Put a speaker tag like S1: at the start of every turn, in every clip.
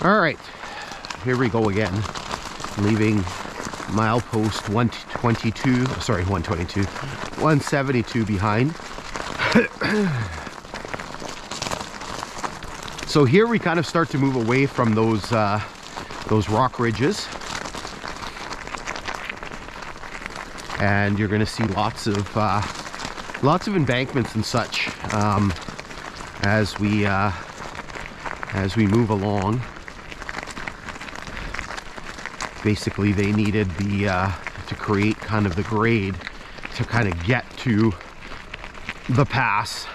S1: All right, here we go again, leaving milepost 172 behind. So here we kind of start to move away from those rock ridges, and you're going to see lots of embankments and such as we move along. Basically, they needed to create kind of the grade to kind of get to the pass.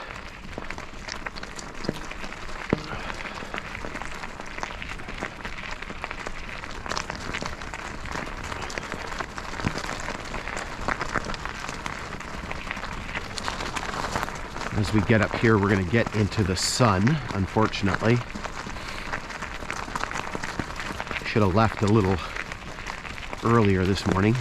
S1: As we get up here, we're going to get into the sun, unfortunately. Should have left a little earlier this morning.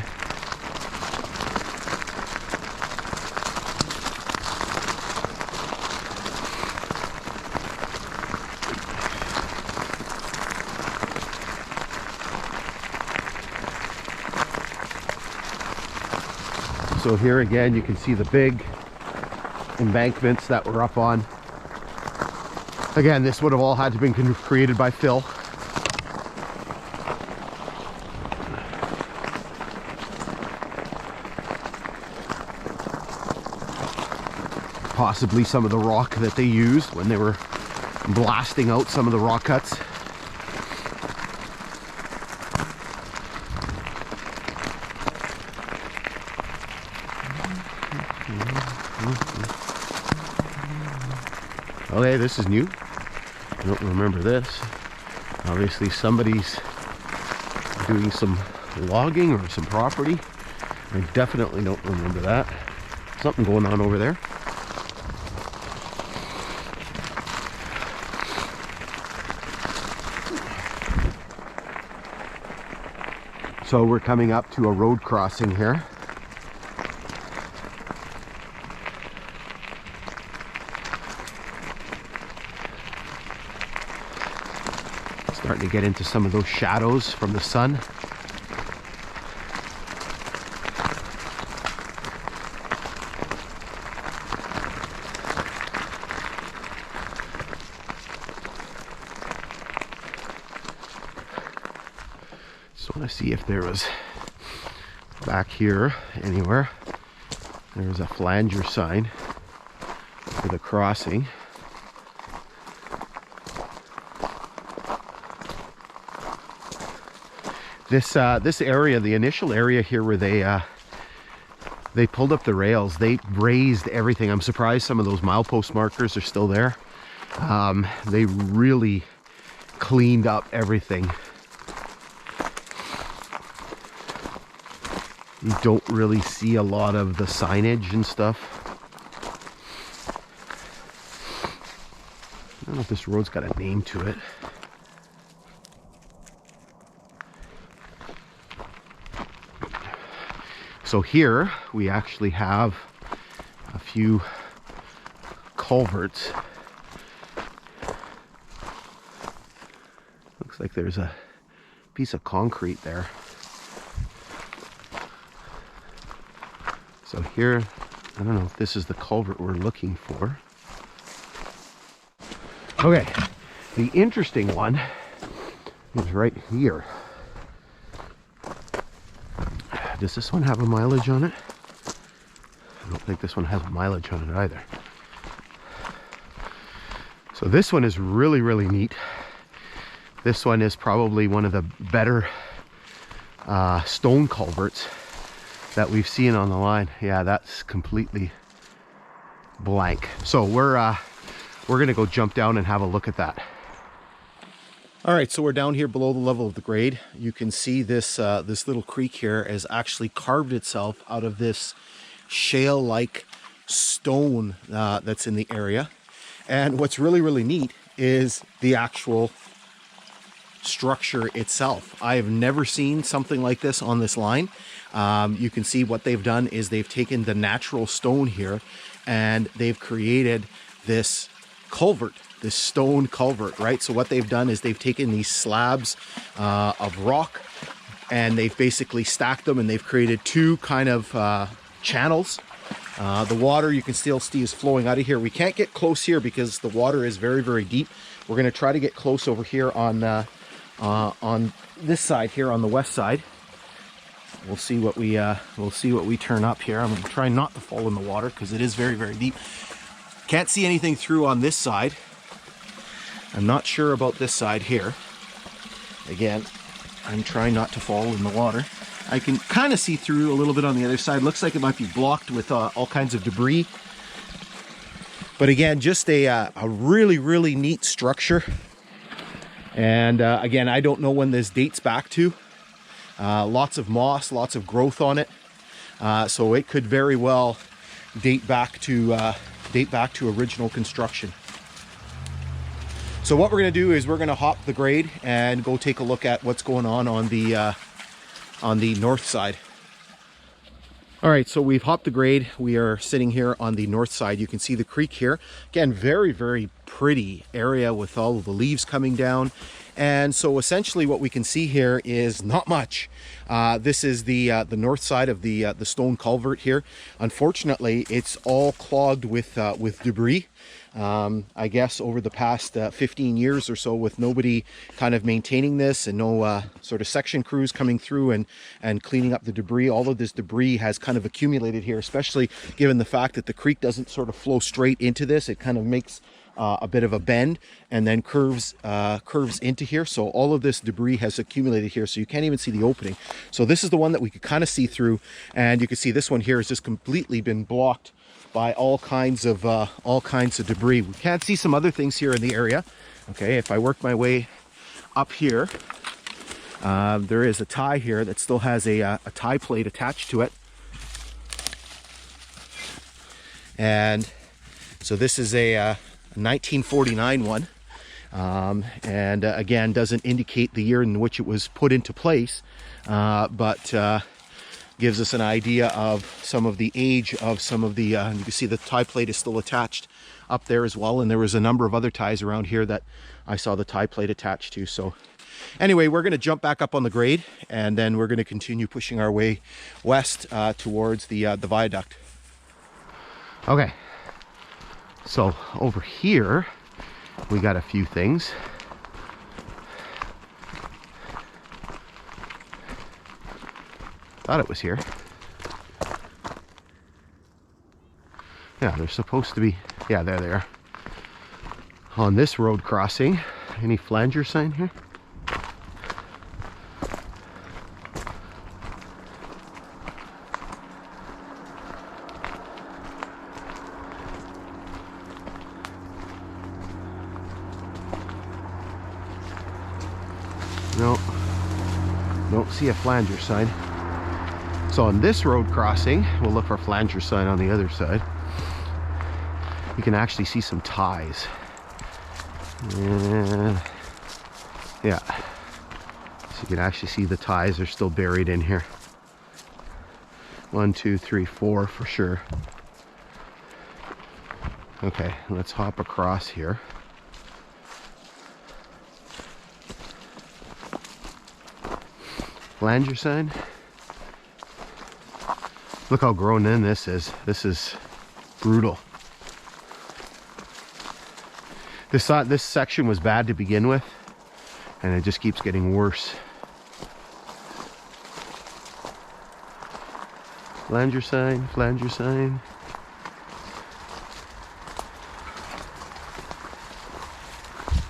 S1: So here again, you can see the big embankments that we're up on. Again, this would have all had to have been created by fill. Possibly some of the rock that they used when they were blasting out some of the rock cuts. Okay, this is new. I don't remember this. Obviously somebody's doing some logging or some property. I definitely don't remember that. Something going on over there. So we're coming up to a road crossing here. Starting to get into some of those shadows from the sun. Just want to see if there was back here anywhere. There's a flanger sign for the crossing. This area, the initial area here where they pulled up the rails, they raised everything. I'm surprised some of those milepost markers are still there. They really cleaned up everything. You don't really see a lot of the signage and stuff. I don't know if this road's got a name to it. So here we actually have a few culverts. Looks like there's a piece of concrete there. So here, I don't know if this is the culvert we're looking for. Okay, the interesting one is right here. Does this one have a mileage on it? I don't think this one has mileage on it either. So this one is really, really neat. This one is probably one of the better stone culverts that we've seen on the line. Yeah, that's completely blank. So we're gonna go jump down and have a look at that. All right, so we're down here below the level of the grade. You can see this this little creek here has actually carved itself out of this shale-like stone that's in the area. And what's really, really neat is the actual structure itself. I have never seen something like this on this line. You can see what they've done is they've taken the natural stone here and they've created this culvert
S2: this stone culvert, right? So what they've done is they've taken these slabs of rock and they've basically stacked them, and they've created two kind of channels. The water you can still see is flowing out of here. We can't get close here because the water is very, very deep. We're going to try to get close over here on this side here on the west side. We'll see what we turn up here. I'm going to try not to fall in the water because it is very, very deep. Can't see anything through on this side. I'm not sure about this side here. Again, I'm trying not to fall in the water. I can kind of see through a little bit on the other side. Looks like it might be blocked with all kinds of debris. But again, just a really, really neat structure. And again, I don't know when this dates back to. Lots of moss, lots of growth on it. So it could very well date back to original construction. So what we're going to do is we're going to hop the grade and go take a look at what's going on the north side. All right, so we've hopped the grade. We are sitting here on the north side. You can see the creek here. Again, very, very pretty area with all of the leaves coming down. And so essentially what we can see here is not much. This is the north side of the stone culvert here. Unfortunately, it's all clogged with debris. I guess over the past 15 years or so, with nobody kind of maintaining this and no sort of section crews coming through and cleaning up the debris. All of this debris has kind of accumulated here, especially given the fact that the creek doesn't sort of flow straight into this. It kind of makes a bit of a bend and then curves into here. So all of this debris has accumulated here, so you can't even see the opening. So this is the one that we could kind of see through, and you can see this one here has just completely been blocked by all kinds of debris. We can see some other things here in the area. Okay, if I work my way up here, there is a tie here that still has a tie plate attached to it. And so this is a 1949 one. And again, doesn't indicate the year in which it was put into place, but gives us an idea of some of the age of some of the, you can see the tie plate is still attached up there as well. And there was a number of other ties around here that I saw the tie plate attached to. So anyway, we're going to jump back up on the grade, and then we're going to continue pushing our way west towards the viaduct.
S1: Okay, so over here we got a few things. Thought it was here. Yeah, they're supposed to be. Yeah, there they are. On this road crossing, any flanger sign here? No, don't see a flanger sign. So on this road crossing, we'll look for a flanger sign on the other side. You can actually see some ties. And yeah, so you can actually see the ties are still buried in here. 1, 2, 3, 4 for sure. Okay, let's hop across here. Flanger sign. Look how grown in this is. This is brutal. This section was bad to begin with, and it just keeps getting worse. Flanger sign, flanger sign.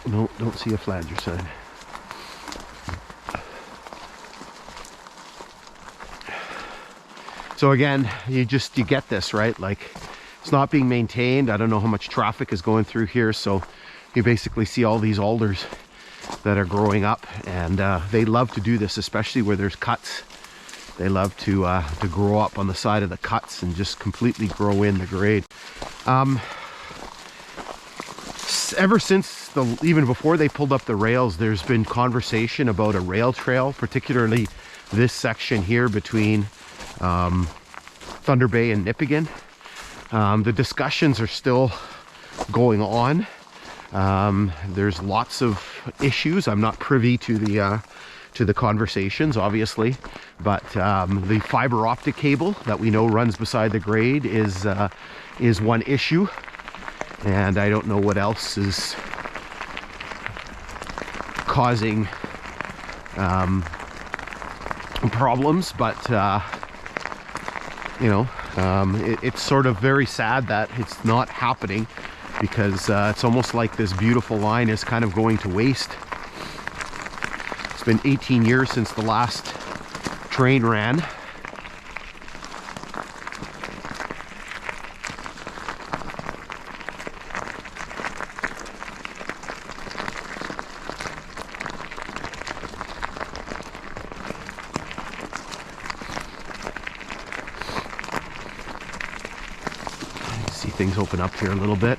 S1: No, don't see a flanger sign. So again, you get this, right? Like, it's not being maintained. I don't know how much traffic is going through here, so you basically see all these alders that are growing up, and they love to do this, especially where there's cuts. They love to grow up on the side of the cuts and just completely grow in the grade. Ever since even before they pulled up the rails, there's been conversation about a rail trail, particularly this section here between Thunder Bay and Nipigon. The discussions are still going on. There's lots of issues. I'm not privy to the conversations, obviously, but the fiber optic cable that we know runs beside the grade is one issue, and I don't know what else is causing problems, but it's sort of very sad that it's not happening, because it's almost like this beautiful line is kind of going to waste. It's been 18 years since the last train ran. See things open up here a little bit.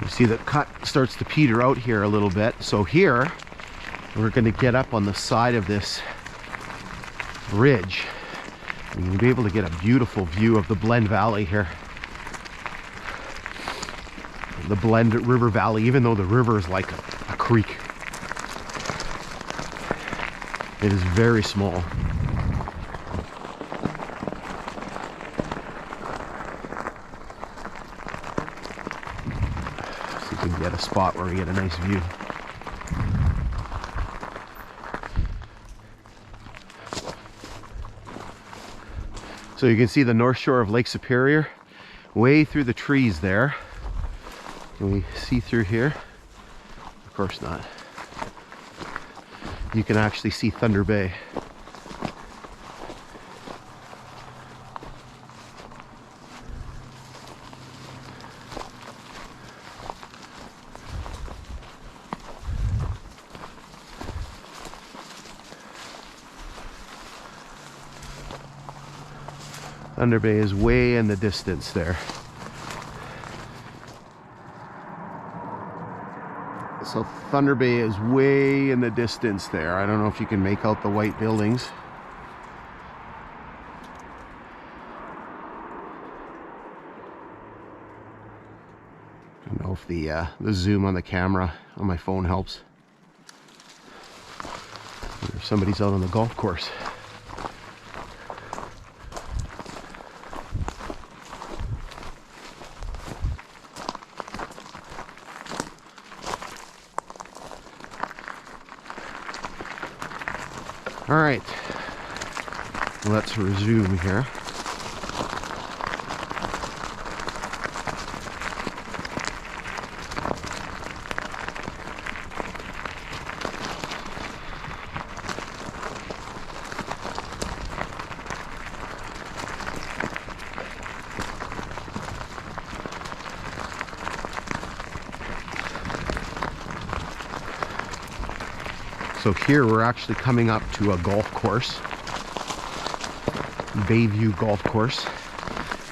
S1: See, the cut starts to peter out here a little bit. So here, we're going to get up on the side of this ridge. And you'll be able to get a beautiful view of the Blend Valley here. The Blend River Valley, even though the river is like a creek. It is very small. Get a spot where we get a nice view. So you can see the north shore of Lake Superior way through the trees there. Can we see through here? Of course not. You can actually see Thunder Bay. Thunder Bay is way in the distance there. So Thunder Bay is way in the distance there. I don't know if you can make out the white buildings. I don't know if the zoom on the camera on my phone helps. Somebody's out on the golf course. All right, let's resume here. So here we're actually coming up to a golf course, Bayview Golf Course.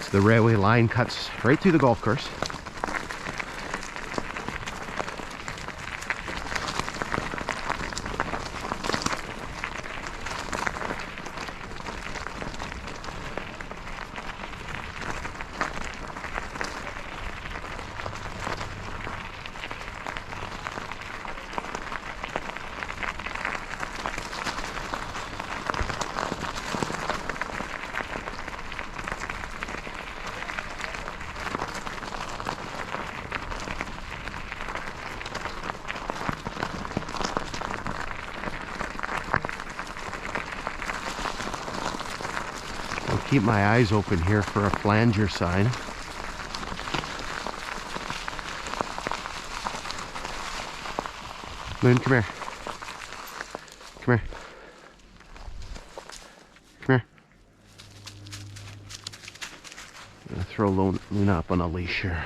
S1: So the railway line cuts right through the golf course. Keep my eyes open here for a flanger sign. Moon, come here. Come here. Come here. I'm gonna throw Luna up on a leash here.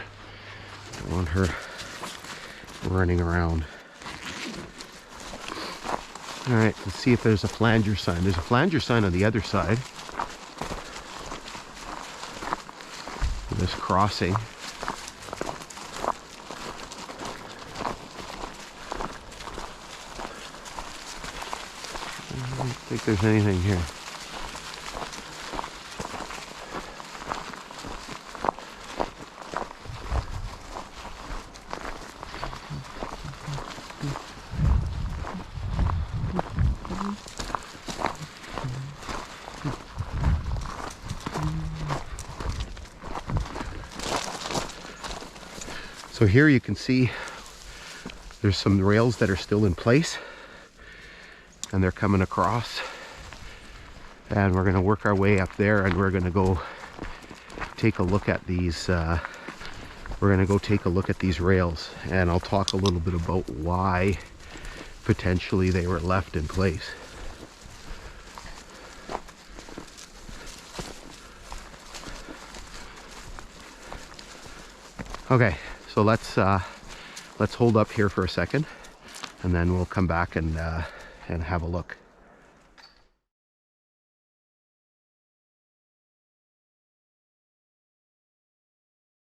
S1: Don't want her running around. All right, let's see if there's a flanger sign. There's a flanger sign on the other side. This crossing. I don't think there's anything here. So here you can see there's some rails that are still in place and they're coming across, and we're going to work our way up there, and we're going to go take a look at these rails, and I'll talk a little bit about why potentially they were left in place. Okay, so let's hold up here for a second, and then we'll come back and have a look.